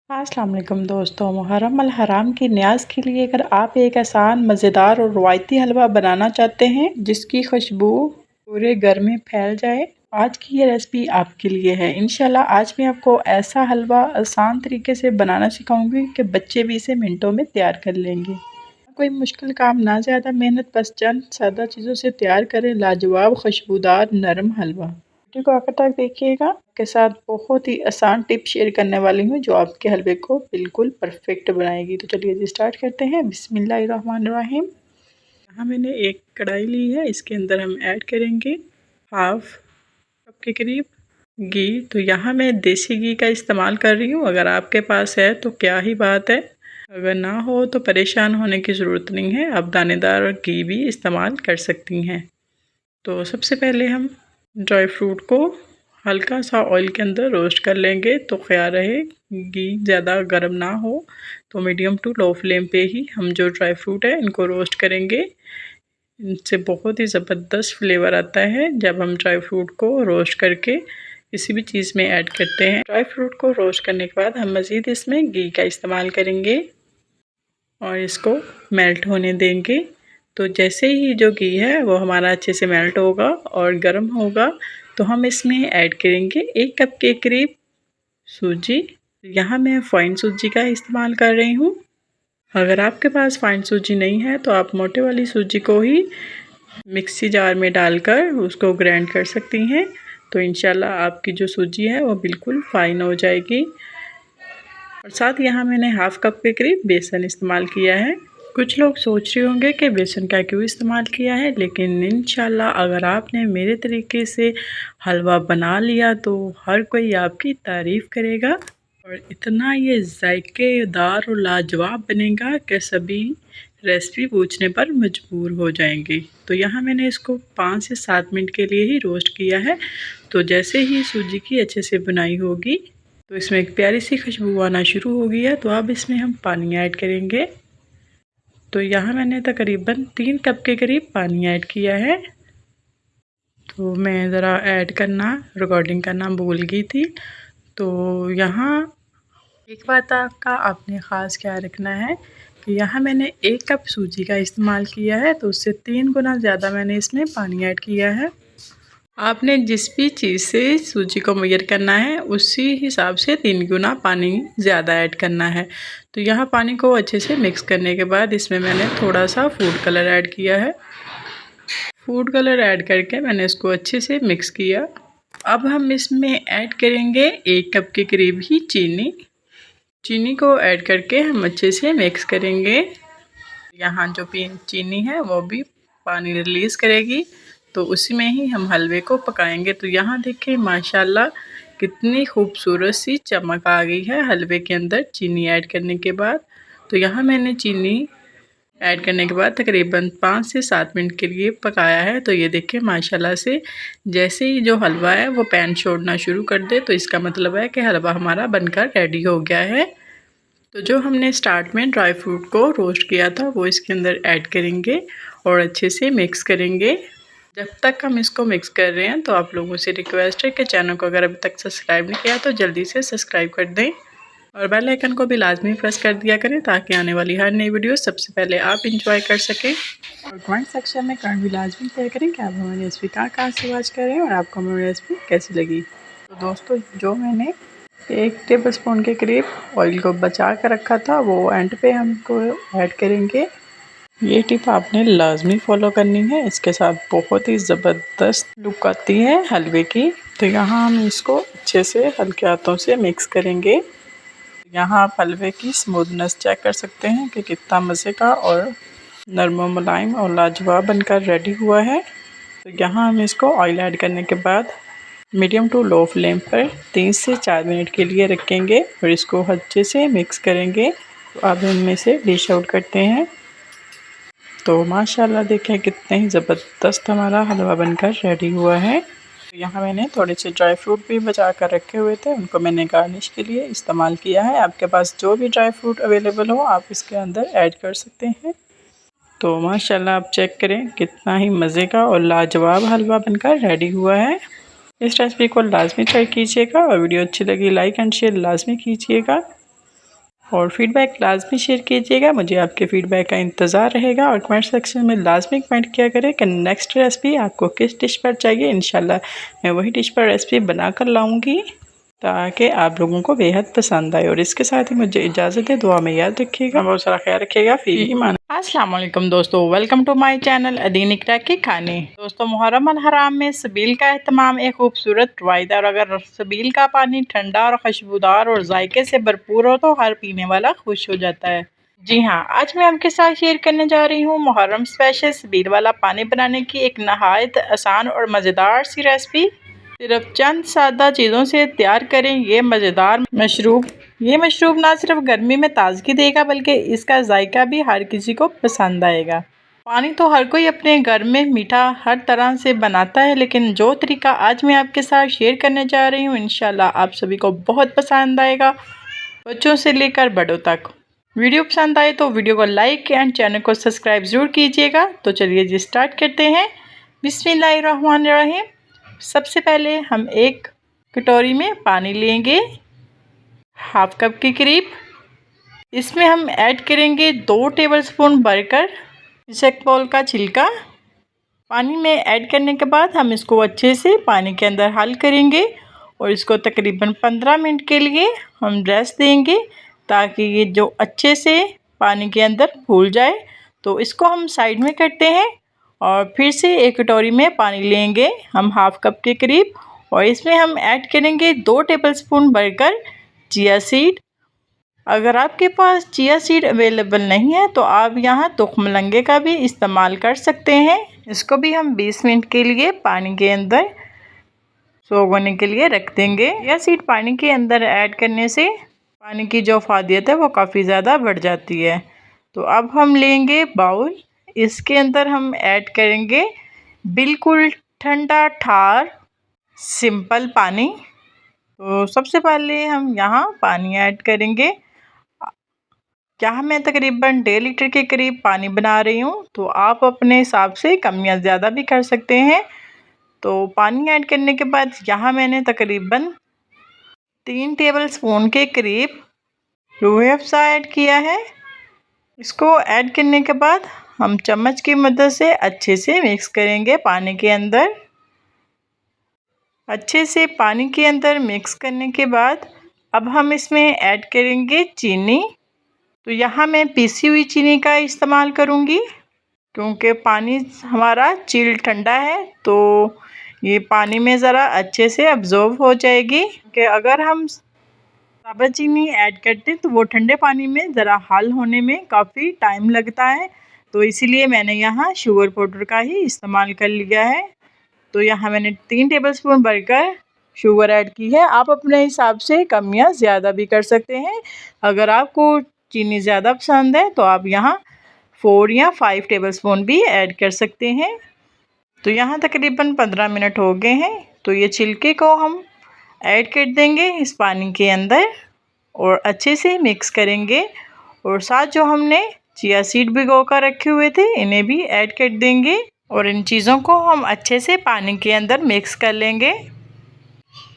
अस्सलाम वालेकुम दोस्तों, मुहर्रम अल हराम की न्याज़ के लिए अगर आप एक आसान, मज़ेदार और रवायती हलवा बनाना चाहते हैं जिसकी खुशबू पूरे घर में फैल जाए, आज की ये रेसिपी आपके लिए है। इंशाल्लाह आज मैं आपको ऐसा हलवा आसान तरीके से बनाना सिखाऊंगी कि बच्चे भी इसे मिनटों में तैयार कर लेंगे। कोई मुश्किल काम ना, ज़्यादा मेहनत, बस चंद सादा चीज़ों से तैयार करें लाजवाब खुशबूदार नरम हलवा। वीडियो को आखिर तक देखिएगा, के साथ बहुत ही आसान टिप शेयर करने वाली हूँ जो आपके हलवे को बिल्कुल परफेक्ट बनाएगी। तो चलिए जी स्टार्ट करते हैं। बिस्मिल्लाहिर्रहमानिर्रहीम। यहाँ मैंने एक कढ़ाई ली है, इसके अंदर हम ऐड करेंगे हाफ कप के करीब घी। तो यहाँ मैं देसी घी का इस्तेमाल कर रही हूँ, अगर आपके पास है तो क्या ही बात है, अगर ना हो तो परेशान होने की ज़रूरत नहीं है, आप दानेदार घी भी इस्तेमाल कर सकती हैं। तो सबसे पहले हम ड्राई फ्रूट को हल्का सा ऑयल के अंदर रोस्ट कर लेंगे। तो ख्याल रहे घी ज़्यादा गर्म ना हो, तो मीडियम टू लो फ्लेम पे ही हम जो ड्राई फ्रूट है इनको रोस्ट करेंगे। इनसे बहुत ही ज़बरदस्त फ्लेवर आता है जब हम ड्राई फ्रूट को रोस्ट करके किसी भी चीज़ में ऐड करते हैं। ड्राई फ्रूट को रोस्ट करने के बाद हम मज़ीद इसमें घी का इस्तेमाल करेंगे और इसको मेल्ट होने देंगे। तो जैसे ही जो घी है वो हमारा अच्छे से मेल्ट होगा और गर्म होगा, तो हम इसमें ऐड करेंगे 1 कप के करीब सूजी। यहाँ मैं फाइन सूजी का इस्तेमाल कर रही हूँ। अगर आपके पास फाइन सूजी नहीं है तो आप मोटे वाली सूजी को ही मिक्सी जार में डालकर उसको ग्राइंड कर सकती हैं। तो इंशाल्लाह आपकी जो सूजी है वो बिल्कुल फाइन हो जाएगी। और साथ यहाँ मैंने हाफ कप के करीब बेसन इस्तेमाल किया है। कुछ लोग सोच रहे होंगे कि बेसन का क्यों इस्तेमाल किया है, लेकिन इंशाल्लाह अगर आपने मेरे तरीके से हलवा बना लिया तो हर कोई आपकी तारीफ़ करेगा और इतना ये जायकेदार और लाजवाब बनेगा कि सभी रेसिपी पूछने पर मजबूर हो जाएंगे। तो यहाँ मैंने इसको 5 से 7 मिनट के लिए ही रोस्ट किया है। तो जैसे ही सूजी की अच्छे से बुनाई होगी तो इसमें एक प्यारी सी खुशबू आना शुरू हो गई है। तो अब इसमें हम पानी ऐड करेंगे। तो यहाँ मैंने तकरीबन 3 कप के करीब पानी ऐड किया है। तो मैं ज़रा ऐड करना, रिकॉर्डिंग करना भूल गई थी। तो यहाँ एक बात का आपने ख़ास ख्याल रखना है कि यहाँ मैंने 1 कप सूजी का इस्तेमाल किया है, तो उससे 3 गुना ज़्यादा मैंने इसमें पानी ऐड किया है। आपने जिस भी चीज़ से सूजी को मेजर करना है उसी हिसाब से 3 गुना पानी ज़्यादा ऐड करना है। तो यहाँ पानी को अच्छे से मिक्स करने के बाद इसमें मैंने थोड़ा सा फूड कलर ऐड किया है। फूड कलर ऐड करके मैंने इसको अच्छे से मिक्स किया। अब हम इसमें ऐड करेंगे 1 कप के करीब ही चीनी। चीनी को ऐड करके हम अच्छे से मिक्स करेंगे। यहाँ जो चीनी है वो भी पानी रिलीज़ करेगी, तो उसी में ही हम हलवे को पकाएंगे। तो यहाँ देखिए माशाल्लाह कितनी खूबसूरत सी चमक आ गई है हलवे के अंदर चीनी ऐड करने के बाद। तो यहाँ मैंने चीनी ऐड करने के बाद तकरीबन 5 से 7 मिनट के लिए पकाया है। तो ये देखिए माशाल्लाह से जैसे ही जो हलवा है वो पैन छोड़ना शुरू कर दे, तो इसका मतलब है कि हलवा हमारा बनकर रेडी हो गया है। तो जो हमने स्टार्ट में ड्राई फ्रूट को रोस्ट किया था वो इसके अंदर ऐड करेंगे और अच्छे से मिक्स करेंगे। जब तक हम इसको मिक्स कर रहे हैं तो आप लोगों से रिक्वेस्ट है कि चैनल को अगर अभी तक सब्सक्राइब नहीं किया तो जल्दी से सब्सक्राइब कर दें और बेल आइकन को भी लाजमी प्रेस कर दिया करें ताकि आने वाली हर नई वीडियो सबसे पहले आप इंजॉय कर सकें। और कमेंट सेक्शन में कमेंट भी लाजमी शेयर करें कि आप हमारी रेसिपी कहाँ से वॉच कर रहे हैं और आपको हमारी रेसिपी कैसी लगी। तो दोस्तों जो मैंने 1 टेबल स्पून के करीब ऑयल को बचा कर रखा था वो एंड पे हमको ऐड करेंगे। ये टिप आपने लाजमी फॉलो करनी है, इसके साथ बहुत ही ज़बरदस्त लुक आती है हलवे की। तो यहाँ हम इसको अच्छे से हल्के हाथों से मिक्स करेंगे। यहाँ आप हलवे की स्मूथनेस चेक कर सकते हैं कि कितना मज़े का और नरम मुलायम और लाजवाब बनकर रेडी हुआ है। तो यहाँ हम इसको ऑयल ऐड करने के बाद मीडियम टू लो फ्लेम पर 3 से 4 मिनट के लिए रखेंगे और इसको अच्छे से मिक्स करेंगे। तो अब इनमें से डिश आउट करते हैं। तो माशाल्लाह देखें कितने ही ज़बरदस्त हमारा हलवा बनकर रेडी हुआ है। तो यहाँ मैंने थोड़े से ड्राई फ्रूट भी बचा कर रखे हुए थे, उनको मैंने गार्निश के लिए इस्तेमाल किया है। आपके पास जो भी ड्राई फ्रूट अवेलेबल हो आप इसके अंदर ऐड कर सकते हैं। तो माशाल्लाह आप चेक करें कितना ही मज़े का और लाजवाब हलवा बनकर रेडी हुआ है। इस रेसिपी को लाजमी ट्राई कीजिएगा और वीडियो अच्छी लगी लाइक एंड शेयर लाजमी कीजिएगा। और फीडबैक लाजमी शेयर कीजिएगा। मुझे आपके फीडबैक का इंतज़ार रहेगा और कमेंट सेक्शन में लाजमी कमेंट किया करें कि नेक्स्ट रेसिपी आपको किस डिश पर चाहिए। इंशाल्लाह मैं वही डिश पर रेसिपी बनाकर लाऊंगी ताकि आप लोगों को बेहद पसंद आए। और इसके साथ ही मुझे इजाज़त है, दुआ में याद रखिएगा, बहुत सारा ख्याल रखिएगा। फी ईमान। अस्सलाम वालेकुम दोस्तों, welcome to my channel Adeen इकरा के खाने। दोस्तों, मुहर्रम अल हराम में सबील का एहतमाम एक खूबसूरत रवायत। और अगर सबील का पानी ठंडा और खुशबूदार और जायके से भरपूर हो तो हर पीने वाला खुश हो जाता है। जी हाँ, आज मैं आपके साथ शेयर करने जा रही हूँ मुहर्रम स्पेशल सबील वाला पानी बनाने की एक नहायत आसान और मज़ेदार सी रेसिपी। सिर्फ चंद सादा चीज़ों से तैयार करें ये मज़ेदार मशरूब। ये मशरूब ना सिर्फ गर्मी में ताजगी देगा बल्कि इसका जायका भी हर किसी को पसंद आएगा। पानी तो हर कोई अपने घर में मीठा हर तरह से बनाता है, लेकिन जो तरीका आज मैं आपके साथ शेयर करने जा रही हूँ इंशाल्लाह आप सभी को बहुत पसंद आएगा, बच्चों से लेकर बड़ों तक। वीडियो पसंद आए तो वीडियो को लाइक एंड चैनल को सब्सक्राइब ज़रूर कीजिएगा। तो चलिए जी स्टार्ट करते हैं। बिस्मिल्लाहिर्रहमानिर्रहीम। सबसे पहले हम एक कटोरी में पानी लेंगे, हाफ कप के करीब। इसमें हम ऐड करेंगे 2 टेबलस्पून भरकर इसक बॉल का छिलका। पानी में ऐड करने के बाद हम इसको अच्छे से पानी के अंदर हल करेंगे और इसको तकरीबन 15 मिनट के लिए हम रेस्ट देंगे ताकि ये जो अच्छे से पानी के अंदर फूल जाए। तो इसको हम साइड में करते हैं और फिर से एक कटोरी में पानी लेंगे हम हाफ कप के करीब और इसमें हम ऐड करेंगे 2 टेबलस्पून भरकर चिया सीड। अगर आपके पास चिया सीड अवेलेबल नहीं है तो आप यहाँ तुख्म लंगे का भी इस्तेमाल कर सकते हैं। इसको भी हम 20 मिनट के लिए पानी के अंदर सोख होने के लिए रख देंगे। चिया सीड पानी के अंदर ऐड करने से पानी की जो फादियत है वो काफ़ी ज़्यादा बढ़ जाती है। तो अब हम लेंगे बाउल, इसके अंदर हम ऐड करेंगे बिल्कुल ठंडा ठार सिंपल पानी। तो सबसे पहले हम यहाँ पानी ऐड करेंगे। यहाँ मैं तकरीबन 1.5 लीटर के करीब पानी बना रही हूँ, तो आप अपने हिसाब से कम या ज़्यादा भी कर सकते हैं। तो पानी ऐड करने के बाद यहाँ मैंने तकरीबन 3 टेबलस्पून के करीब रूह अफ़ज़ा ऐड किया है। इसको ऐड करने के बाद हम चम्मच की मदद से अच्छे से मिक्स करेंगे पानी के अंदर। अच्छे से पानी के अंदर मिक्स करने के बाद अब हम इसमें ऐड करेंगे चीनी। तो यहाँ मैं पीसी हुई चीनी का इस्तेमाल करूँगी क्योंकि पानी हमारा चिल ठंडा है तो ये पानी में ज़रा अच्छे से अब्ज़ॉर्ब हो जाएगी। कि अगर हम साबुत चीनी ऐड करते तो वो ठंडे पानी में ज़रा हल होने में काफ़ी टाइम लगता है, तो इसीलिए मैंने यहाँ शुगर पाउडर का ही इस्तेमाल कर लिया है। तो यहाँ मैंने 3 टेबलस्पून भरकर शुगर ऐड की है। आप अपने हिसाब से कम या ज़्यादा भी कर सकते हैं। अगर आपको चीनी ज़्यादा पसंद है तो आप यहाँ 4 या 5 टेबलस्पून भी ऐड कर सकते हैं। तो यहाँ तकरीबन 15 मिनट हो गए हैं, तो ये छिलके को हम ऐड कर देंगे इस पानी के अंदर और अच्छे से मिक्स करेंगे। और साथ जो हमने चिया सीड भिगो कर रखे हुए थे इन्हें भी ऐड कर देंगे और इन चीज़ों को हम अच्छे से पानी के अंदर मिक्स कर लेंगे।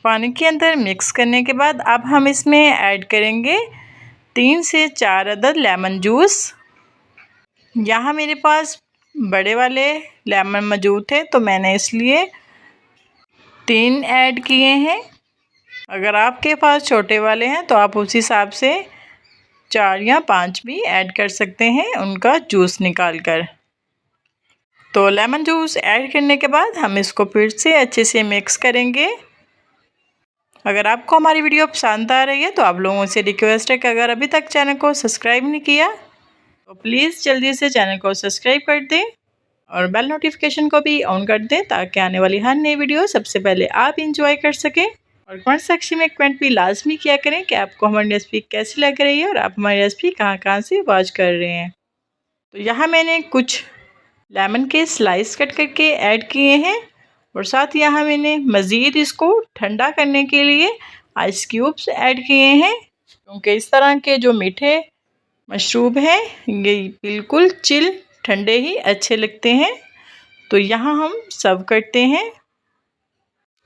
पानी के अंदर मिक्स करने के बाद अब हम इसमें ऐड करेंगे 3 से 4 अदद लेमन जूस। यहाँ मेरे पास बड़े वाले लेमन मौजूद थे तो मैंने इसलिए 3 ऐड किए हैं। अगर आपके पास छोटे वाले हैं तो आप उस हिसाब से 4 या 5 भी ऐड कर सकते हैं उनका जूस निकाल कर। तो लेमन जूस ऐड करने के बाद हम इसको फिर से अच्छे से मिक्स करेंगे। अगर आपको हमारी वीडियो पसंद आ रही है तो आप लोगों से रिक्वेस्ट है कि अगर अभी तक चैनल को सब्सक्राइब नहीं किया तो प्लीज़ जल्दी से चैनल को सब्सक्राइब कर दें और बेल नोटिफिकेशन को भी ऑन कर दें ताकि आने वाली हर नई वीडियो सबसे पहले आप इंजॉय कर सकें। और कमेंट सेक्शन में कमेंट भी लाजमी किया करें कि आपको हमारी रेसिपी कैसी लग रही है और आप हमारी रेसिपी कहाँ से वॉच कर रहे हैं। तो यहाँ मैंने कुछ लेमन के स्लाइस कट करके ऐड किए हैं और साथ यहाँ मैंने मज़ीद इसको ठंडा करने के लिए आइस क्यूब्स ऐड किए हैं क्योंकि इस तरह के जो मीठे मशरूब हैं ये बिल्कुल चिल ठंडे ही अच्छे लगते हैं। तो यहाँ हम सर्व करते हैं।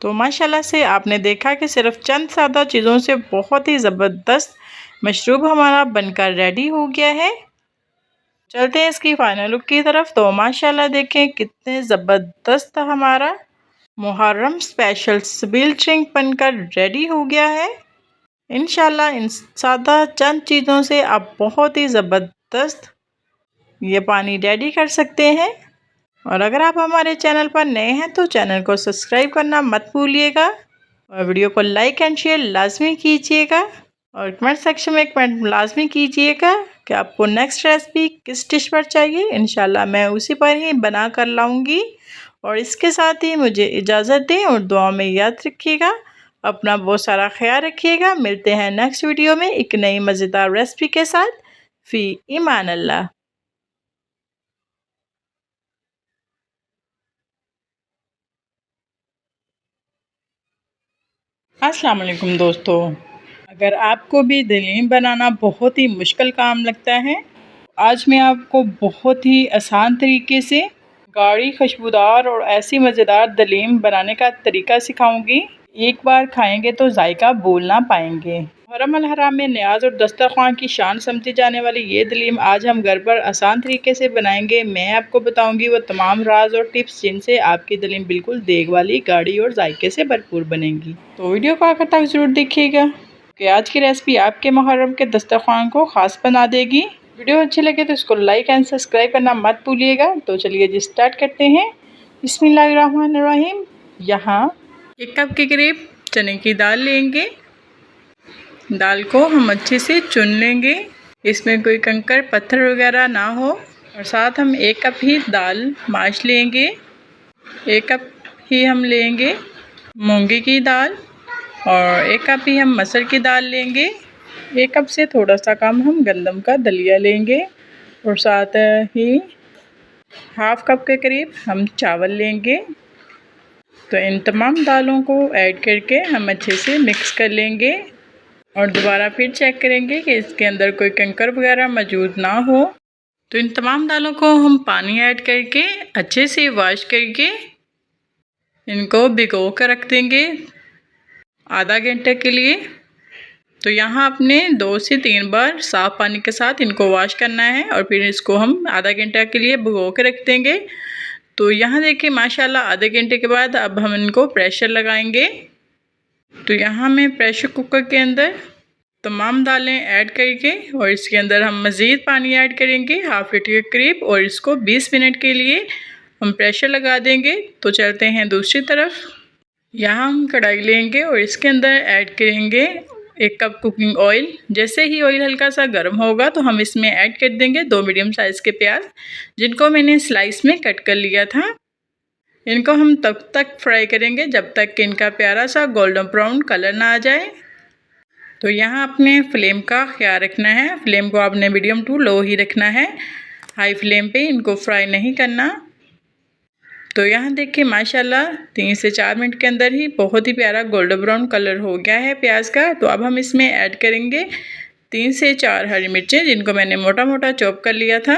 तो माशाल्लाह से आपने देखा कि सिर्फ चंद सादा चीज़ों से बहुत ही ज़बरदस्त मशरूब हमारा बनकर रेडी हो गया है। चलते हैं इसकी फाइनल लुक की तरफ। तो माशाल्लाह देखें कितने ज़बरदस्त हमारा मुहर्रम स्पेशल सबिल ड्रिंक बनकर रेडी हो गया है। इंशाल्लाह इन सादा चंद चीज़ों से आप बहुत ही ज़बरदस्त ये पानी रेडी कर सकते हैं। और अगर आप हमारे चैनल पर नए हैं तो चैनल को सब्सक्राइब करना मत भूलिएगा और वीडियो को लाइक एंड शेयर लाजमी कीजिएगा और कमेंट सेक्शन में कमेंट लाजमी कीजिएगा कि आपको नेक्स्ट रेसिपी किस डिश पर चाहिए। इंशाल्लाह मैं उसी पर ही बना कर लाऊंगी। और इसके साथ ही मुझे इजाज़त दें और दुआ में याद रखिएगा। अपना बहुत सारा ख्याल रखिएगा। मिलते हैं नेक्स्ट वीडियो में एक नई मज़ेदार रेसिपी के साथ। फ़ी ईमान अल्लाह। अस्सलाम वालेकुम दोस्तों, अगर आपको भी दलीम बनाना बहुत ही मुश्किल काम लगता है, आज मैं आपको बहुत ही आसान तरीके से गाढ़ी खुशबूदार और ऐसी मज़ेदार दलीम बनाने का तरीका सिखाऊंगी। एक बार खाएंगे तो जायका भूल ना पाएंगे। मुहर्रम अल हराम में न्याज और दस्तरख्वान की शान समझी जाने वाली ये दलीम आज हम घर पर आसान तरीके से बनाएंगे। मैं आपको बताऊंगी वो तमाम राज और टिप्स जिनसे आपकी दलीम बिल्कुल देग वाली, गाढ़ी और जायके से भरपूर बनेगी। तो वीडियो को आखिर तक ज़रूर देखिएगा कि आज की रेसिपी आपके मुहर्रम के दस्तरख्वान को ख़ास बना देगी। वीडियो अच्छी लगे तो इसको लाइक एंड सब्सक्राइब करना मत भूलिएगा। तो चलिए जी स्टार्ट करते हैं। बिस्मिल्लाहिर्रहमानिर्रहीम। यहाँ 1 कप के करीब चने की दाल लेंगे। दाल को हम अच्छे से चुन लेंगे, इसमें कोई कंकड़ पत्थर वगैरह ना हो। और साथ हम 1 कप ही दाल माश लेंगे। 1 कप ही हम लेंगे मूंगी की दाल और 1 कप ही हम मसूर की दाल लेंगे। 1 कप से थोड़ा सा कम हम गंदम का दलिया लेंगे और साथ ही ½ कप के करीब हम चावल लेंगे। तो इन तमाम दालों को ऐड करके हम अच्छे से मिक्स कर लेंगे और दोबारा फिर चेक करेंगे कि इसके अंदर कोई कंकड़ वगैरह मौजूद ना हो। तो इन तमाम दालों को हम पानी ऐड करके अच्छे से वॉश करके इनको भिगो कर रख देंगे आधा घंटे के लिए। तो यहाँ आपने 2 से 3 बार साफ़ पानी के साथ इनको वॉश करना है और फिर इसको हम आधा घंटा के लिए भिगो के रख देंगे। तो यहाँ देखिए माशाल्लाह आधे घंटे के बाद अब हम इनको प्रेशर लगाएंगे। तो यहाँ मैं प्रेशर कुकर के अंदर तमाम दालें ऐड करके और इसके अंदर हम मज़ीद पानी ऐड करेंगे ½ लीटर के करीब और इसको 20 मिनट के लिए हम प्रेशर लगा देंगे। तो चलते हैं दूसरी तरफ। यहाँ हम कढ़ाई लेंगे और इसके अंदर ऐड करेंगे 1 कप कुकिंग ऑयल। जैसे ही ऑयल हल्का सा गर्म होगा तो हम इसमें ऐड कर देंगे 2 मीडियम साइज़ के प्याज, जिनको मैंने स्लाइस में कट कर लिया था। इनको हम तब तक फ्राई करेंगे जब तक कि इनका प्यारा सा गोल्डन ब्राउन कलर ना आ जाए। तो यहाँ अपने फ्लेम का ख्याल रखना है। फ्लेम को आपने मीडियम टू लो ही रखना है, हाई फ्लेम पे इनको फ्राई नहीं करना। तो यहाँ देखिए माशाल्लाह 3 से 4 मिनट के अंदर ही बहुत ही प्यारा गोल्डन ब्राउन कलर हो गया है प्याज का। तो अब हम इसमें ऐड करेंगे 3 से 4 हरी मिर्चें, जिनको मैंने मोटा मोटा चॉप कर लिया था।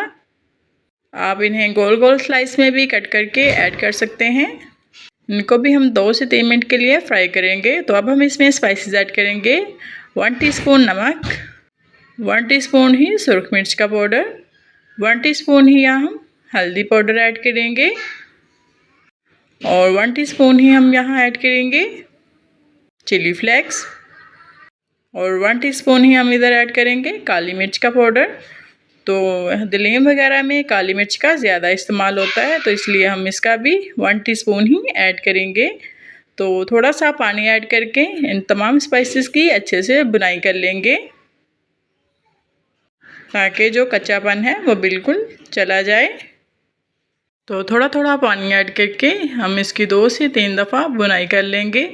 आप इन्हें गोल गोल स्लाइस में भी कट करके ऐड कर सकते हैं। इनको भी हम 2 से 3 मिनट के लिए फ्राई करेंगे। तो अब हम इसमें स्पाइसेस ऐड करेंगे 1 टीस्पून नमक, 1 टीस्पून ही सुरख मिर्च का पाउडर, 1 टीस्पून ही हम हल्दी पाउडर ऐड करेंगे और 1 टीस्पून ही हम यहाँ ऐड करेंगे चिली फ्लेक्स और 1 टीस्पून ही हम इधर ऐड करेंगे काली मिर्च का पाउडर। तो दलीम वगैरह में काली मिर्च का ज़्यादा इस्तेमाल होता है, तो इसलिए हम इसका भी 1 टीस्पून ही ऐड करेंगे। तो थोड़ा सा पानी ऐड करके इन तमाम स्पाइसेस की अच्छे से भुनाई कर लेंगे ताकि जो कच्चापन है वो बिल्कुल चला जाए। तो थोड़ा थोड़ा पानी ऐड करके हम इसकी 2 से 3 दफ़ा भुनाई कर लेंगे।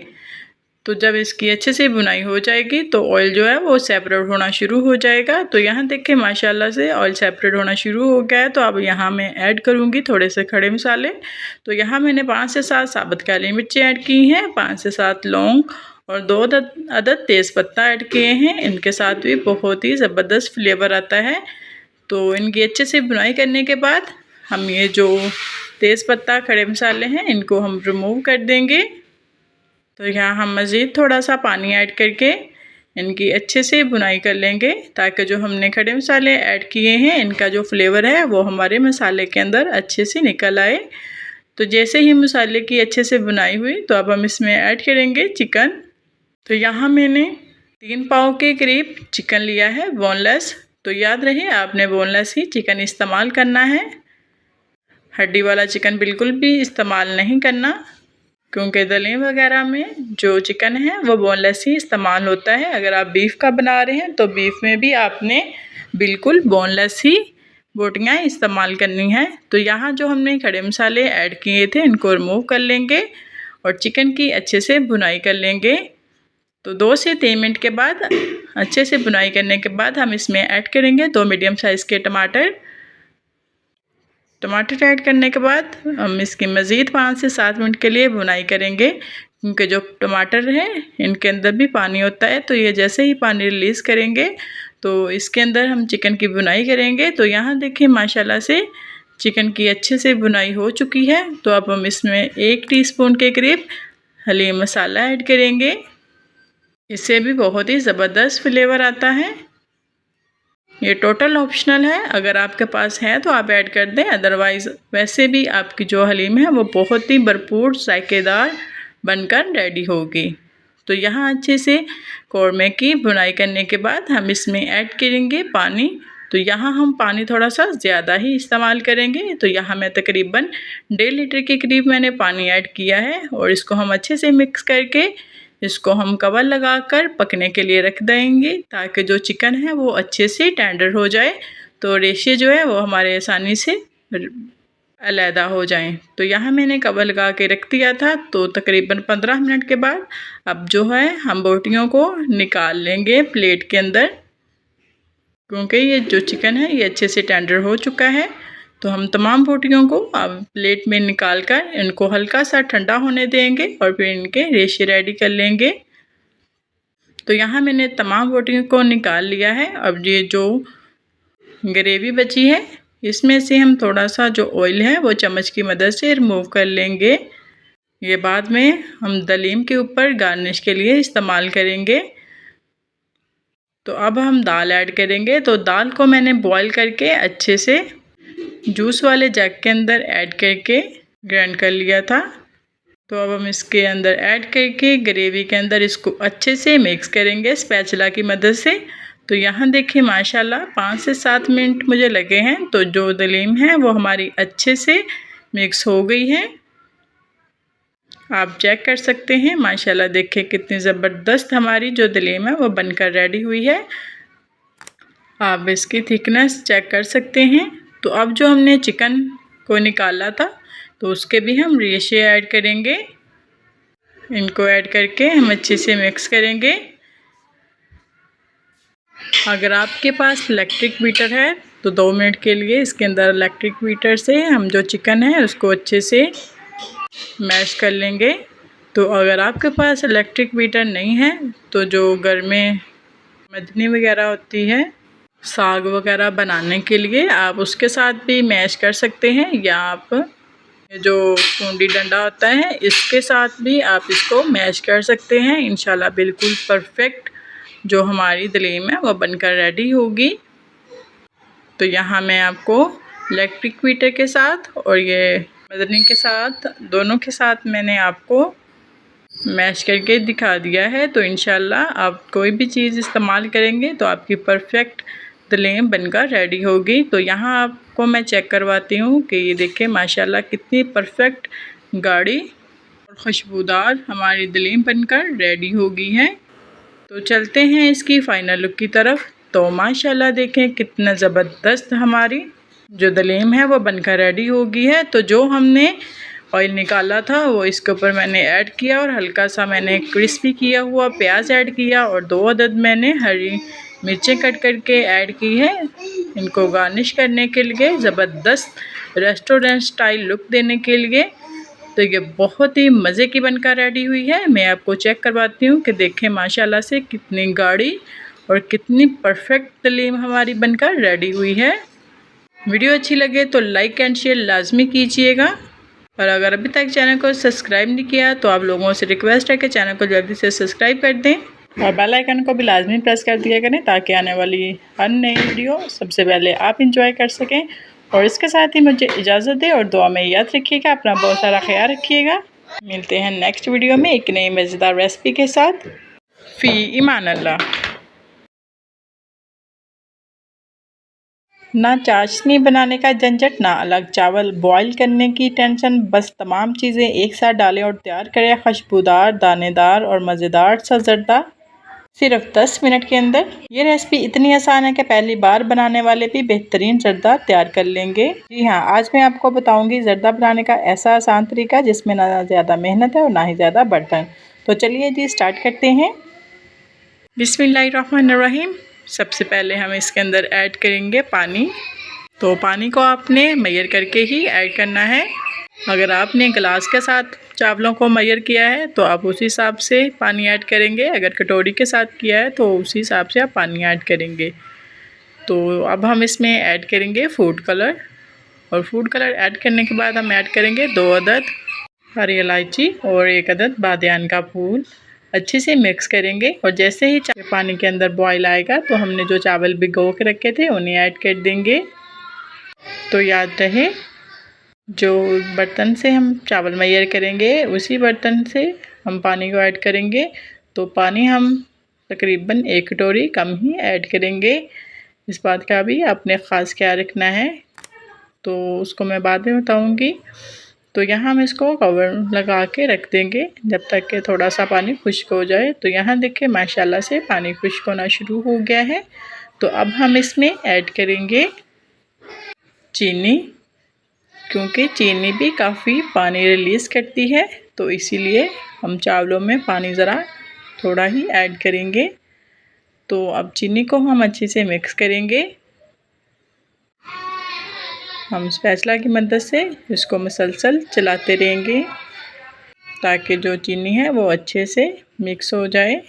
तो जब इसकी अच्छे से भुनाई हो जाएगी तो ऑयल जो है वो सेपरेट होना शुरू हो जाएगा। तो यहाँ देखिए माशाल्लाह से ऑयल सेपरेट होना शुरू हो गया है। तो अब यहाँ मैं ऐड करूँगी थोड़े से खड़े मसाले। तो यहाँ मैंने 5 से 7 साबुत काली मिर्चें ऐड की हैं, 5 से 7 लौंग और 2 अदद तेज़पत्ता ऐड किए हैं। इनके साथ भी बहुत ही ज़बरदस्त फ्लेवर आता है। तो इनकी अच्छे से भुनाई करने के बाद हम ये जो तेज़पत्ता खड़े मसाले हैं इनको हम रिमूव कर देंगे। तो यहाँ हम मज़ीद थोड़ा सा पानी ऐड करके इनकी अच्छे से भुनाई कर लेंगे, ताकि जो हमने खड़े मसाले ऐड किए हैं इनका जो फ्लेवर है वो हमारे मसाले के अंदर अच्छे से निकल आए। तो जैसे ही मसाले की अच्छे से भुनाई हुई तो अब हम इसमें ऐड करेंगे चिकन। तो यहाँ मैंने 3 पाव के करीब चिकन लिया है बोनलेस। तो याद रहे आपने बोनलेस ही चिकन इस्तेमाल करना है, हड्डी वाला चिकन बिल्कुल भी इस्तेमाल नहीं करना, क्योंकि दलीम वगैरह में जो चिकन है वो बोनलेस ही इस्तेमाल होता है। अगर आप बीफ का बना रहे हैं तो बीफ में भी आपने बिल्कुल बोनलेस ही बोटियाँ इस्तेमाल करनी है। तो यहाँ जो हमने खड़े मसाले ऐड किए थे इनको रिमूव कर लेंगे और चिकन की अच्छे से भुनाई कर लेंगे। तो 2 से 3 मिनट के बाद अच्छे से भुनाई करने के बाद हम इसमें ऐड करेंगे 2 मीडियम साइज़ के टमाटर। टमाटर ऐड करने के बाद हम इसकी मज़ीद 5 से 7 मिनट के लिए भुनाई करेंगे, क्योंकि जो टमाटर है इनके अंदर भी पानी होता है। तो ये जैसे ही पानी रिलीज़ करेंगे तो इसके अंदर हम चिकन की भुनाई करेंगे। तो यहाँ देखिए माशाल्लाह से चिकन की अच्छे से भुनाई हो चुकी है। तो अब हम इसमें 1 टीस्पून के करीब हलीम मसाला ऐड करेंगे, इससे भी बहुत ही ज़बरदस्त फ्लेवर आता है। ये टोटल ऑप्शनल है, अगर आपके पास है तो आप ऐड कर दें, अदरवाइज़ वैसे भी आपकी जो हलीम है वो बहुत ही भरपूर जायकेदार बनकर रेडी होगी। तो यहाँ अच्छे से कौरमे की भुनाई करने के बाद हम इसमें ऐड करेंगे पानी। तो यहाँ हम पानी थोड़ा सा ज़्यादा ही इस्तेमाल करेंगे। तो यहाँ मैं तकरीबन 1.5 लीटर के करीब मैंने पानी ऐड किया है और इसको हम अच्छे से मिक्स करके इसको हम कवर लगाकर पकने के लिए रख देंगे, ताकि जो चिकन है वो अच्छे से टेंडर हो जाए, तो रेशे जो है वो हमारे आसानी से अलहदा हो जाएं। तो यहाँ मैंने कवर लगा के रख दिया था। तो तकरीबन 15 मिनट के बाद अब जो है हम बोटियों को निकाल लेंगे प्लेट के अंदर, क्योंकि ये जो चिकन है ये अच्छे से टेंडर हो चुका है। तो हम तमाम बोटियों को अब प्लेट में निकाल कर इनको हल्का सा ठंडा होने देंगे और फिर इनके रेशे रेडी कर लेंगे। तो यहाँ मैंने तमाम बोटियों को निकाल लिया है। अब ये जो ग्रेवी बची है इसमें से हम थोड़ा सा जो ऑयल है वो चम्मच की मदद से रिमूव कर लेंगे। ये बाद में हम दलीम के ऊपर गार्निश के लिए इस्तेमाल करेंगे। तो अब हम दाल ऐड करेंगे। तो दाल को मैंने बॉईल करके अच्छे से जूस वाले जग के अंदर ऐड करके ग्राइंड कर लिया था। तो अब हम इसके अंदर ऐड करके ग्रेवी के अंदर इसको अच्छे से मिक्स करेंगे स्पैचुला की मदद से। तो यहाँ देखिए माशाल्लाह 5 से 7 मिनट मुझे लगे हैं। तो जो दलीम है वो हमारी अच्छे से मिक्स हो गई है, आप चेक कर सकते हैं। माशाल्लाह देखिए कितनी ज़बरदस्त हमारी जो दलीम है वो बनकर रेडी हुई है। आप इसकी थिकनेस चेक कर सकते हैं। तो अब जो हमने चिकन को निकाला था तो उसके भी हम रेशे ऐड करेंगे। इनको ऐड करके हम अच्छे से मिक्स करेंगे। अगर आपके पास इलेक्ट्रिक बीटर है तो 2 मिनट के लिए इसके अंदर इलेक्ट्रिक बीटर से हम जो चिकन है उसको अच्छे से मैश कर लेंगे। तो अगर आपके पास इलेक्ट्रिक बीटर नहीं है तो जो घर में मदनी वगैरह होती है साग वगैरह बनाने के लिए आप उसके साथ भी मैश कर सकते हैं, या आप जो सूंडी डंडा होता है इसके साथ भी आप इसको मैश कर सकते हैं। इंशाल्लाह बिल्कुल परफेक्ट जो हमारी दलीम है वो बनकर रेडी होगी। तो यहाँ मैं आपको इलेक्ट्रिक बीटर के साथ और ये मदनी के साथ दोनों के साथ मैंने आपको मैश करके दिखा दिया है। तो इंशाल्लाह आप कोई भी चीज़ इस्तेमाल करेंगे तो आपकी परफेक्ट दलीम बनकर रेडी होगी। तो यहाँ आपको मैं चेक करवाती हूँ कि ये देखें माशाल्लाह कितनी परफेक्ट गाढ़ी और खुशबूदार हमारी दलीम बनकर रेडी हो गई है। तो चलते हैं इसकी फ़ाइनल लुक की तरफ। तो माशाल्लाह देखें कितना ज़बरदस्त हमारी जो दलीम है वो बनकर रेडी हो गई है। तो जो हमने ऑयल निकाला था वो इसके ऊपर मैंने ऐड किया और हल्का सा मैंने क्रिस्पी किया हुआ प्याज ऐड किया और 2 अदद मैंने हरी मिर्चें कट करके ऐड की है, इनको गार्निश करने के लिए, ज़बरदस्त रेस्टोरेंट स्टाइल लुक देने के लिए। तो ये बहुत ही मज़े की बनकर रेडी हुई है। मैं आपको चेक करवाती हूँ कि देखें माशाल्लाह से कितनी गाढ़ी और कितनी परफेक्ट दलीम हमारी बनकर रेडी हुई है। वीडियो अच्छी लगे तो लाइक एंड शेयर लाजमी कीजिएगा। और अगर अभी तक चैनल को सब्सक्राइब नहीं किया तो आप लोगों से रिक्वेस्ट है कि चैनल को जल्दी से सब्सक्राइब कर दें और बेल आइकन को भी लाजमी प्रेस कर दिया करें ताकि आने वाली हर नई वीडियो सबसे पहले आप इंजॉय कर सकें। और इसके साथ ही मुझे इजाज़त दें और दुआ में याद रखिएगा, अपना बहुत सारा ख्याल रखिएगा। मिलते हैं नेक्स्ट वीडियो में एक नई मज़ेदार रेसिपी के साथ। फ़ी ईमान अल्लाह। ना चाशनी बनाने का झंझट, ना अलग चावल बॉईल करने की टेंशन, बस तमाम चीज़ें एक साथ डालें और तैयार करें खुशबूदार, दानेदार और मज़ेदार सा ज़र्दा सिर्फ 10 मिनट के अंदर। ये रेसिपी इतनी आसान है कि पहली बार बनाने वाले भी बेहतरीन ज़र्दा तैयार कर लेंगे। जी हाँ, आज मैं आपको बताऊंगी ज़र्दा बनाने का ऐसा आसान तरीका जिसमें ना ज़्यादा मेहनत है और ना ही ज़्यादा बर्तन। तो चलिए जी स्टार्ट करते हैं। बिस्मिल्लाहिर्रहमानिर्रहीम। सबसे पहले हम इसके अंदर ऐड करेंगे पानी। तो पानी को आपने मेजर करके ही ऐड करना है। अगर आपने गिलास के साथ चावलों को मेजर किया है तो आप उसी हिसाब से पानी ऐड करेंगे, अगर कटोरी के साथ किया है तो उसी हिसाब से आप पानी ऐड करेंगे। तो अब हम इसमें ऐड करेंगे फूड कलर और फूड कलर ऐड करने के बाद हम ऐड करेंगे 2 अदद हरी इलायची और 1 अदद बादियान का फूल। अच्छे से मिक्स करेंगे और जैसे ही पानी के अंदर बॉईल आएगा तो हमने जो चावल भिगो के रखे थे उन्हें ऐड कर देंगे। तो याद रहे जो बर्तन से हम चावल मेजर करेंगे उसी बर्तन से हम पानी को ऐड करेंगे। तो पानी हम तकरीबन 1 कटोरी कम ही ऐड करेंगे। इस बात का भी आपने ख़ास ख्याल रखना है, तो उसको मैं बाद में बताऊंगी। तो यहाँ हम इसको कवर लगा के रख देंगे जब तक कि थोड़ा सा पानी खुश्क हो जाए। तो यहाँ देखिए माशाल्लाह से पानी खुश्क होना शुरू हो गया है। तो अब हम इसमें ऐड करेंगे चीनी, क्योंकि चीनी भी काफ़ी पानी रिलीज़ करती है तो इसीलिए हम चावलों में पानी ज़रा थोड़ा ही ऐड करेंगे। तो अब चीनी को हम अच्छे से मिक्स करेंगे। हम स्पैचुला की मदद से इसको मुसलसल चलाते रहेंगे ताकि जो चीनी है वो अच्छे से मिक्स हो जाए।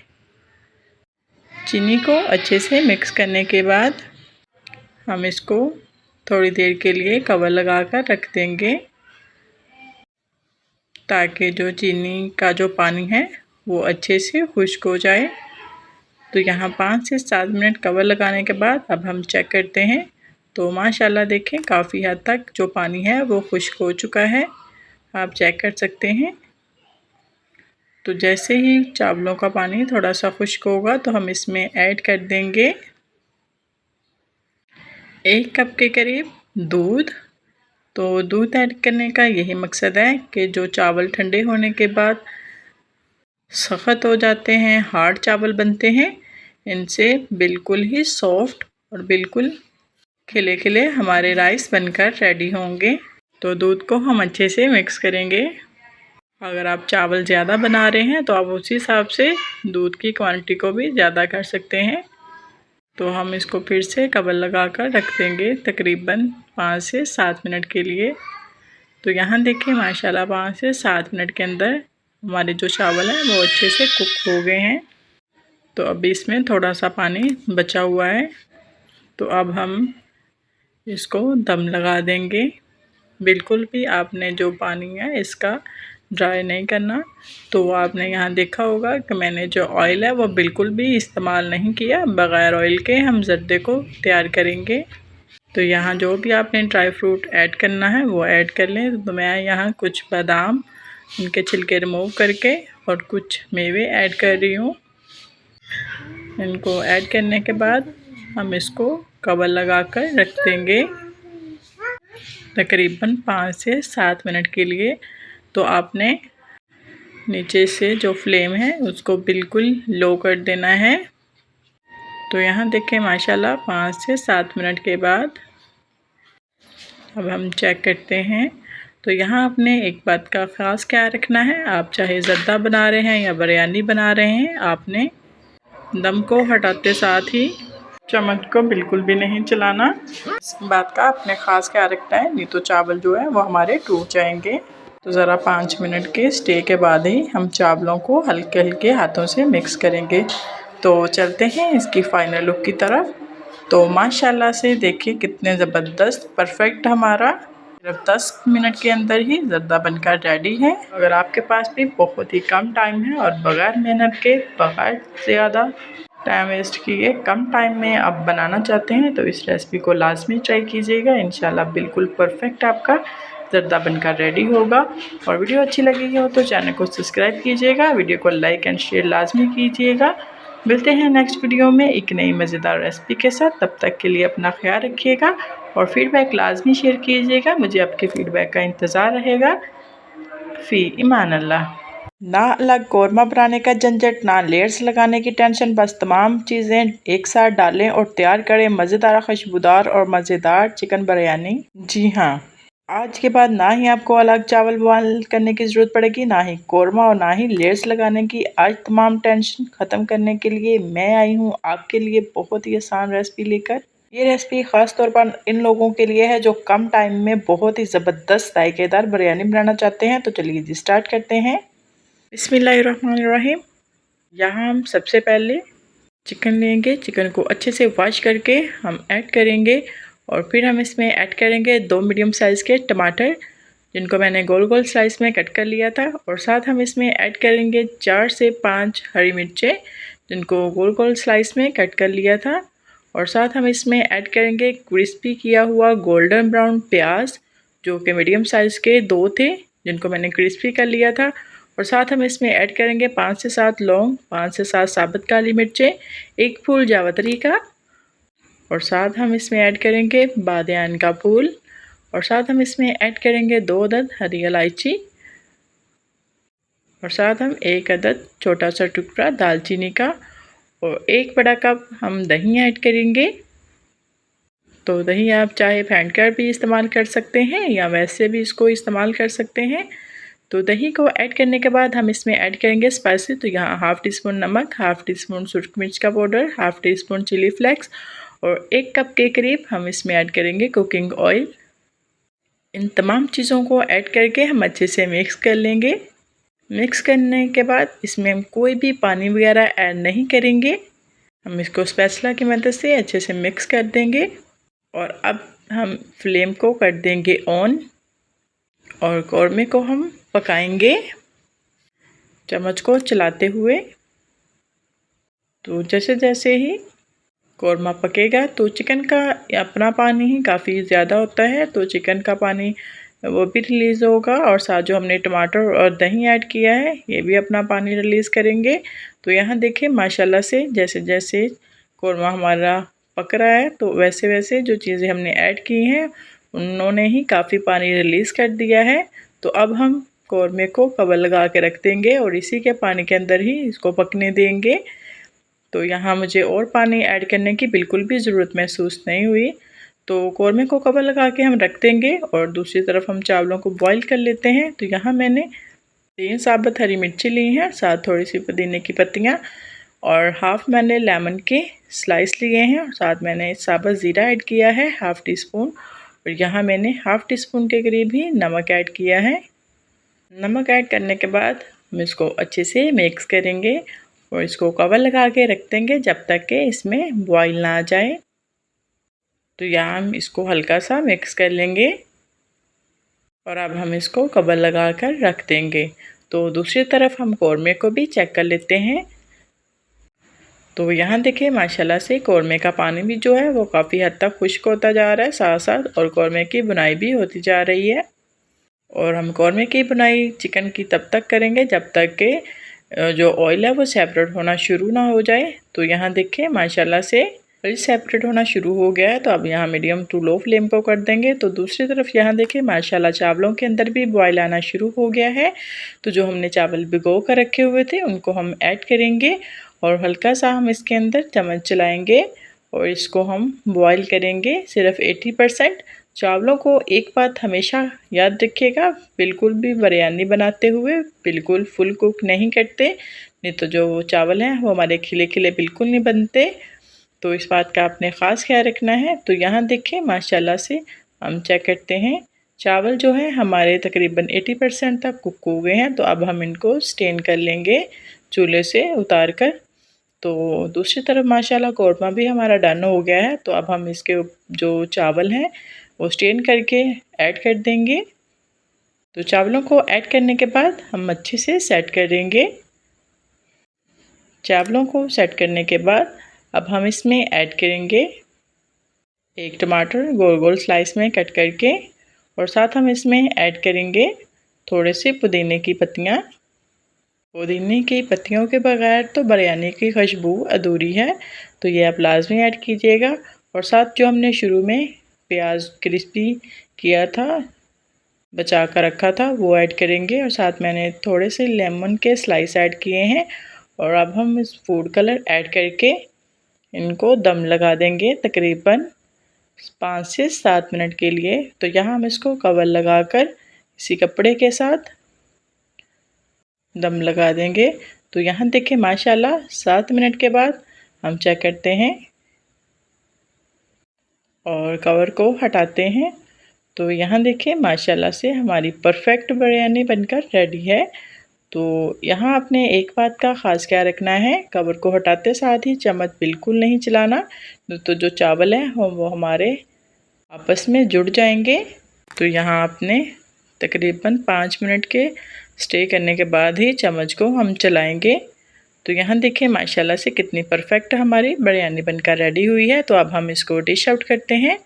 चीनी को अच्छे से मिक्स करने के बाद हम इसको थोड़ी देर के लिए कवर लगा कर रख देंगे ताकि जो चीनी का जो पानी है वो अच्छे से खुश्क हो जाए। तो यहाँ 5 से 7 मिनट कवर लगाने के बाद अब हम चेक करते हैं। तो माशाल्लाह देखें काफ़ी हद तक जो पानी है वो खुश्क हो चुका है, आप चेक कर सकते हैं। तो जैसे ही चावलों का पानी थोड़ा सा खुश्क होगा तो हम इसमें ऐड कर देंगे 1 कप के करीब दूध। तो दूध ऐड करने का यही मकसद है कि जो चावल ठंडे होने के बाद सख्त हो जाते हैं, हार्ड चावल बनते हैं, इनसे बिल्कुल ही सॉफ्ट और बिल्कुल खिले खिले हमारे राइस बनकर रेडी होंगे। तो दूध को हम अच्छे से मिक्स करेंगे। अगर आप चावल ज़्यादा बना रहे हैं तो आप उसी हिसाब से दूध की क्वांटिटी को भी ज़्यादा कर सकते हैं। तो हम इसको फिर से कवर लगा कर रख देंगे तकरीबन 5 से 7 मिनट के लिए। तो यहाँ देखिए माशाल्लाह 5 से 7 मिनट के अंदर हमारे जो चावल हैं वो अच्छे से कुक हो गए हैं। तो अब इसमें थोड़ा सा पानी बचा हुआ है, तो अब हम इसको दम लगा देंगे। बिल्कुल भी आपने जो पानी है इसका ड्राई नहीं करना। तो आपने यहाँ देखा होगा कि मैंने जो ऑयल है वो बिल्कुल भी इस्तेमाल नहीं किया, बग़ैर ऑयल के हम ज़र्दे को तैयार करेंगे। तो यहाँ जो भी आपने ड्राई फ्रूट ऐड करना है वो ऐड कर लें। तो मैं यहाँ कुछ बादाम, इनके छिलके रिमूव करके और कुछ मेवे ऐड कर रही हूँ। इनको ऐड करने के बाद हम इसको कवर लगा कर रख देंगे तकरीबन 5 से 7 मिनट के लिए। तो आपने नीचे से जो फ्लेम है उसको बिल्कुल लो कर देना है। तो यहाँ देखें माशाल्लाह 5 से 7 मिनट के बाद अब हम चेक करते हैं। तो यहाँ आपने एक बात का ख़ास ख्याल रखना है, आप चाहे ज़र्दा बना रहे हैं या बिरयानी बना रहे हैं, आपने दम को हटाते साथ ही चम्मच को बिल्कुल भी नहीं चलाना। इस बात का आपने ख़ास ख्याल रखना है, नहीं तो चावल जो है वो हमारे टूट जाएंगे। तो ज़रा 5 मिनट के स्टे के बाद ही हम चावलों को हल्के हल्के हाथों से मिक्स करेंगे। तो चलते हैं इसकी फ़ाइनल लुक की तरफ। तो माशाल्लाह से देखिए कितने ज़बरदस्त परफेक्ट हमारा सिर्फ 10 मिनट के अंदर ही ज़र्दा बनकर रेडी है। अगर आपके पास भी बहुत ही कम टाइम है और बगैर मेहनत के, बगैर ज़्यादा टाइम वेस्ट किए, कम टाइम में आप बनाना चाहते हैं तो इस रेसिपी को लाजमी ट्राई कीजिएगा। इंशाल्लाह बिल्कुल परफेक्ट आपका ज़र्दा बनकर रेडी होगा। और वीडियो अच्छी लगी हो तो चैनल को सब्सक्राइब कीजिएगा, वीडियो को लाइक एंड शेयर लाजमी कीजिएगा। मिलते हैं नेक्स्ट वीडियो में एक नई मज़ेदार रेसिपी के साथ। तब तक के लिए अपना ख्याल रखिएगा और फीडबैक लाजमी शेयर कीजिएगा। मुझे आपके फीडबैक का इंतज़ार रहेगा। फ़ी ईमान अल्लाह। ना अलग कौरमा बनाने का झंझट, ना लेयर्स लगाने की टेंशन, बस तमाम चीज़ें एक साथ डालें और तैयार करें मज़ेदार, खुशबूदार और मज़ेदार चिकन बिरयानी। जी हाँ, आज के बाद ना ही आपको अलग चावल बॉयल करने की ज़रूरत पड़ेगी, ना ही कौरमा और ना ही लेयर्स लगाने की। आज तमाम टेंशन ख़त्म करने के लिए मैं आई हूँ आपके लिए बहुत ही आसान रेसिपी लेकर। ये रेसिपी ख़ास तौर पर इन लोगों के लिए है जो कम टाइम में बहुत ही ज़बरदस्त जायकेदार बिरयानी बनाना चाहते हैं। तो चलिए जी स्टार्ट करते हैं। बिस्मिल्लाहिर्रहमानिर्रहीम। यहाँ हम सबसे पहले चिकन लेंगे, चिकन को अच्छे से वॉश करके हम ऐड करेंगे और फिर हम इसमें ऐड करेंगे 2 मीडियम साइज़ के टमाटर जिनको मैंने गोल गोल स्लाइस में कट कर लिया था। और साथ हम इसमें ऐड करेंगे 4 से 5 हरी मिर्चें जिनको गोल गोल स्लाइस में कट कर लिया था। और साथ हम इसमें ऐड करेंगे क्रिस्पी किया हुआ गोल्डन ब्राउन प्याज जो कि मीडियम साइज़ के 2 थे जिनको मैंने क्रिस्पी कर लिया था। और साथ हम इसमें ऐड करेंगे 5 से 7 लौंग, 5 से 7 साबुत काली मिर्चें, 1 फूल जावित्री का। और साथ हम इसमें ऐड करेंगे बादियान का फूल। और साथ हम इसमें ऐड करेंगे 2 अदद हरी इलायची। और साथ हम 1 अदद छोटा सा टुकड़ा दालचीनी का। और 1 बड़ा कप हम दही ऐड करेंगे। तो दही आप चाहे फेंट कर भी इस्तेमाल कर सकते हैं या वैसे भी इसको इस्तेमाल कर सकते हैं। तो दही को ऐड करने के बाद हम इसमें ऐड करेंगे स्पाइसी। तो यहाँ हाफ़ टी स्पून नमक, हाफ़ टी स्पून सूरख मिर्च का powder, half teaspoon chilli flakes और 1 कप के करीब हम इसमें ऐड करेंगे कुकिंग ऑयल। इन तमाम चीज़ों को ऐड करके हम अच्छे से मिक्स कर लेंगे। मिक्स करने के बाद इसमें हम कोई भी पानी वगैरह ऐड नहीं करेंगे। हम इसको स्पैचुला की मदद से अच्छे से मिक्स कर देंगे। और अब हम फ्लेम को कर देंगे ऑन और कौरमे को हम पकाएंगे चम्मच को चलाते हुए। तो जैसे जैसे ही कौरमा पकेगा तो चिकन का अपना पानी ही काफ़ी ज़्यादा होता है तो चिकन का पानी वो भी रिलीज़ होगा और साथ जो हमने टमाटर और दही ऐड किया है ये भी अपना पानी रिलीज़ करेंगे। तो यहाँ देखिए माशाल्लाह से जैसे जैसे कौरमा हमारा पक रहा है तो वैसे वैसे जो चीज़ें हमने ऐड की हैं उन्होंने ही काफ़ी पानी रिलीज़ कर दिया है। तो अब हम कौरमे को कवर लगा के रख देंगे और इसी के पानी के अंदर ही इसको पकने देंगे। तो यहाँ मुझे और पानी ऐड करने की बिल्कुल भी ज़रूरत महसूस नहीं हुई। तो कौरमे को कवर लगा के हम रख देंगे और दूसरी तरफ हम चावलों को बॉईल कर लेते हैं। तो यहाँ मैंने 3 साबुत हरी मिर्ची ली हैं, साथ थोड़ी सी पुदीने की पत्तियाँ और हाफ़ मैंने लेमन के स्लाइस लिए हैं और साथ मैंने साबुत ज़ीरा ऐड किया है हाफ़ टी स्पून। और यहाँ मैंने हाफ़ टी स्पून के करीब ही नमक ऐड किया है। नमक ऐड करने के बाद हम इसको अच्छे से मिक्स करेंगे और इसको कवर लगा के रख देंगे जब तक कि इसमें बॉईल ना आ जाए। तो यहाँ हम इसको हल्का सा मिक्स कर लेंगे और अब हम इसको कवर लगा कर रख देंगे। तो दूसरी तरफ हम कौरमे को भी चेक कर लेते हैं। तो यहाँ देखिए माशाल्लाह से कौरमे का पानी भी जो है वो काफ़ी हद तक खुश्क होता जा रहा है साथ साथ और कौरमे की बुनाई भी होती जा रही है। और हम कौरमे की बुनाई चिकन की तब तक करेंगे जब तक कि जो ऑयल है वो सेपरेट होना शुरू ना हो जाए। तो यहाँ देखिए माशाल्लाह से ऑयल सेपरेट होना शुरू हो गया है। तो अब यहाँ मीडियम टू लो फ्लेम को कर देंगे। तो दूसरी तरफ यहाँ देखिए माशाल्लाह चावलों के अंदर भी बॉयल आना शुरू हो गया है। तो जो हमने चावल भिगो कर रखे हुए थे उनको हम ऐड करेंगे और हल्का सा हम इसके अंदर चम्मच चलाएँगे और इसको हम बॉयल करेंगे सिर्फ 80%। चावलों को एक बात हमेशा याद रखिएगा, बिल्कुल भी बिरयानी बनाते हुए बिल्कुल फुल कुक नहीं करते, नहीं तो जो चावल हैं वो हमारे खिले खिले बिल्कुल नहीं बनते। तो इस बात का आपने ख़ास ख्याल रखना है। तो यहाँ देखिए माशाल्लाह से हम चेक करते हैं चावल जो है हमारे तकरीबन 80% तक कुक हो गए हैं। तो अब हम इनको स्टेन कर लेंगे चूल्हे से उतार कर। तो दूसरी तरफ माशाल्लाह कौरमा भी हमारा डन हो गया है। तो अब हम इसके जो चावल हैं वो स्ट्रेन करके ऐड कर देंगे। तो चावलों को ऐड करने के बाद हम अच्छे से सेट करेंगे। चावलों को सेट करने के बाद अब हम इसमें ऐड करेंगे एक टमाटर गोल गोल स्लाइस में कट करके, और साथ हम इसमें ऐड करेंगे थोड़े से पुदीने की पत्तियाँ। पुदीने की पत्तियों के बगैर तो बिरयानी की खुशबू अधूरी है, तो ये आप लाजमी ऐड कीजिएगा। और साथ जो हमने शुरू में प्याज क्रिस्पी किया था, बचा कर रखा था, वो ऐड करेंगे। और साथ मैंने थोड़े से लेमन के स्लाइस ऐड किए हैं। और अब हम इस फूड कलर ऐड करके इनको दम लगा देंगे तकरीबन 5 से 7 मिनट के लिए। तो यहाँ हम इसको कवर लगाकर इसी कपड़े के साथ दम लगा देंगे। तो यहाँ देखिए माशाल्लाह 7 मिनट के बाद हम चेक करते हैं और कवर को हटाते हैं। तो यहाँ देखिए माशाल्लाह से हमारी परफेक्ट बिरयानी बनकर रेडी है। तो यहाँ आपने एक बात का ख़ास ख्याल रखना है, कवर को हटाते साथ ही चम्मच बिल्कुल नहीं चलाना, तो जो चावल हैं वो हमारे आपस में जुड़ जाएंगे। तो यहाँ आपने तकरीबन 5 मिनट के स्टे करने के बाद ही चम्मच को हम चलाएंगे। तो यहाँ देखिए माशाल्लाह से कितनी परफेक्ट हमारी बिरयानी बनकर रेडी हुई है। तो अब हम इसको डिश आउट करते हैं।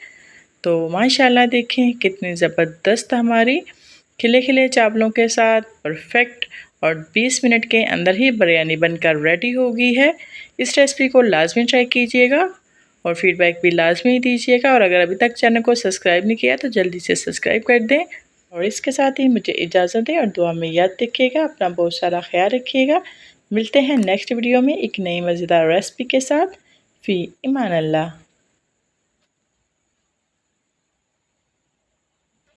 तो माशाल्लाह देखें कितनी ज़बरदस्त हमारी खिले खिले चावलों के साथ परफेक्ट और 20 मिनट के अंदर ही बिरयानी बनकर रेडी हो गई है। इस रेसिपी को लाजमी ट्राई कीजिएगा और फीडबैक भी लाजमी दीजिएगा। और अगर अभी तक चैनल को सब्सक्राइब नहीं किया तो जल्दी से सब्सक्राइब कर दें। और इसके साथ ही मुझे इजाज़त दें और दुआ में याद रखिएगा। अपना बहुत सारा ख्याल रखिएगा। मिलते हैं नेक्स्ट वीडियो में एक नई मज़ेदार रेसिपी के साथ। फ़ी इमान अल्लाह।